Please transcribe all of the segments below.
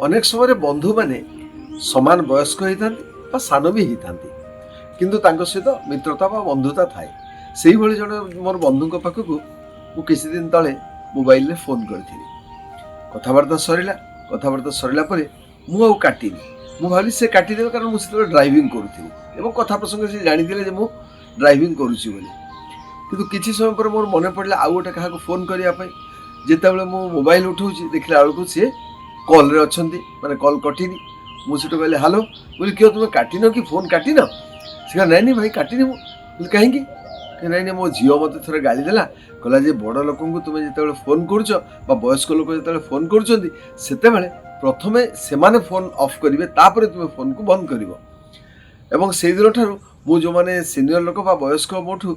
ଅନେକ ସମୟରେ ବନ୍ଧୁମାନେ ସମାନ ବୟସ୍କ ହେଇଥାନ୍ତି ବା ସାନ ବି ହେଇଥାନ୍ତି, କିନ୍ତୁ ତାଙ୍କ ସହିତ ମିତ୍ରତା ବା ବନ୍ଧୁତା ଥାଏ। ସେଇଭଳି ଜଣେ ମୋର ବନ୍ଧୁଙ୍କ ପାଖକୁ ମୁଁ କିଛି ଦିନ ତଳେ ମୋବାଇଲରେ ଫୋନ୍ କରିଥିଲି। କଥାବାର୍ତ୍ତା ସରିଲା ପରେ ମୁଁ ଆଉ କାଟିନି। ମୁଁ ଭାବିଲି ସେ କାଟିଦେବେ, କାରଣ ମୁଁ ସେତେବେଳେ ଡ୍ରାଇଭିଂ କରୁଥିଲି ଏବଂ କଥା ପ୍ରସଙ୍ଗ ସେ ଜାଣିଥିଲେ ଯେ ମୁଁ ଡ୍ରାଇଭିଂ କରୁଛି ବୋଲି। କିନ୍ତୁ କିଛି ସମୟ ପରେ ମୋର ମନେ ପଡ଼ିଲା ଆଉ ଗୋଟେ କାହାକୁ ଫୋନ୍ କରିବା ପାଇଁ। ଯେତେବେଳେ ମୁଁ ମୋବାଇଲ ଉଠାଉଛି ଦେଖିଲା ବେଳକୁ ସିଏ କଲ୍ରେ ଅଛନ୍ତି, ମାନେ କଲ୍ କଟିନି। ମୁଁ ସେଠୁ କହିଲି ହ୍ୟାଲୋ, ବୋଲି କିଏ ତୁମେ କାଟିନ କି, ଫୋନ୍ କାଟିନ? ସେ କହିଲା ନାଇଁ ଭାଇ କାଟିନି। ମୁଁ କହିଲି କାହିଁକି? ନାଇଁ ମୋ ଝିଅ ମୋତେ ଥରେ ଗାଳି ଦେଲା, କହିଲା ଯେ ବଡ଼ ଲୋକଙ୍କୁ ତୁମେ ଯେତେବେଳେ ଫୋନ୍ କରୁଛ ବା ବୟସ୍କ ଲୋକ ଯେତେବେଳେ ଫୋନ୍ କରୁଛନ୍ତି ସେତେବେଳେ ପ୍ରଥମେ ସେମାନେ ଫୋନ୍ ଅଫ୍ କରିବେ, ତାପରେ ତୁମେ ଫୋନ୍କୁ ବନ୍ଦ କରିବ। ଏବଂ ସେଇଦିନ ଠାରୁ ମୁଁ ଯେଉଁମାନେ ସିନିୟର ଲୋକ ବା ବୟସ୍କ ମୋଠୁ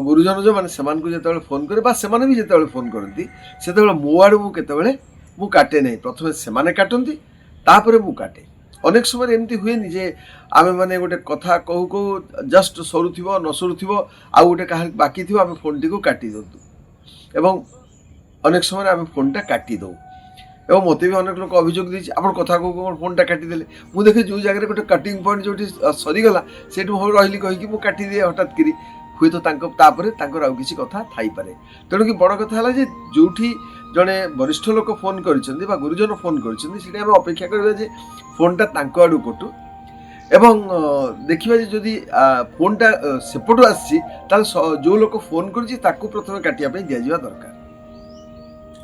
ଗୁରୁଜନ ଯେଉଁମାନେ, ସେମାନଙ୍କୁ ଯେତେବେଳେ ଫୋନ୍ କରେ ବା ସେମାନେ ବି ଯେତେବେଳେ ଫୋନ୍ କରନ୍ତି ସେତେବେଳେ ମୋ ଆଡ଼ୁ ମୁଁ କାଟେ ନାହିଁ। ପ୍ରଥମେ ସେମାନେ କାଟନ୍ତି, ତାପରେ ମୁଁ କାଟେ। ଅନେକ ସମୟରେ ଏମିତି ହୁଏନି ଯେ ଆମେ ମାନେ ଗୋଟେ କଥା କହୁ କହୁ ଜଷ୍ଟ ସରୁଥିବ ନ ସରୁଥିବ ଆଉ ଗୋଟେ କାହା ବାକି ଥିବ, ଆମେ ଫୋନ୍ଟିକୁ କାଟି ଦିଅନ୍ତୁ ଏବଂ ଅନେକ ସମୟରେ ଆମେ ଫୋନ୍ଟା କାଟି ଦେଉ। ଏବଂ ମୋତେ ବି ଅନେକ ଲୋକ ଅଭିଯୋଗ ଦେଇଛି, ଆପଣ କଥା କହୁ କହୁ ଫୋନ୍ଟା କାଟିଦେଲେ। ମୁଁ ଦେଖେ ଯେଉଁ ଜାଗାରେ ଗୋଟେ କଟିଂ ପଏଣ୍ଟ ଯେଉଁଠି ସରିଗଲା ସେଇଠୁ ମୁଁ ରହିଲି କହିକି ମୁଁ କାଟିଦିଏ ହଠାତ୍ କରି। ହୁଏତ ତାପରେ ତାଙ୍କର ଆଉ କିଛି କଥା ଥାଇପାରେ। ତେଣୁକି ବଡ଼ କଥା ହେଲା ଯେ ଯେଉଁଠି ଜଣେ ବରିଷ୍ଠ ଲୋକ ଫୋନ୍ କରିଛନ୍ତି ବା ଗୁରୁଜନ ଫୋନ୍ କରିଛନ୍ତି, ସେଠି ଆମେ ଅପେକ୍ଷା କରିବା ଯେ ଫୋନ୍ଟା ତାଙ୍କ ଆଡ଼ୁ କଟୁ ଏବଂ ଦେଖିବା ଯେ ଯଦି ଫୋନ୍ଟା ସେପଟୁ ଆସିଛି ତାହେଲେ ଯେଉଁ ଲୋକ ଫୋନ୍ କରିଛି ତାକୁ ପ୍ରଥମେ କାଟିବା ପାଇଁ ଦିଆଯିବା ଦରକାର।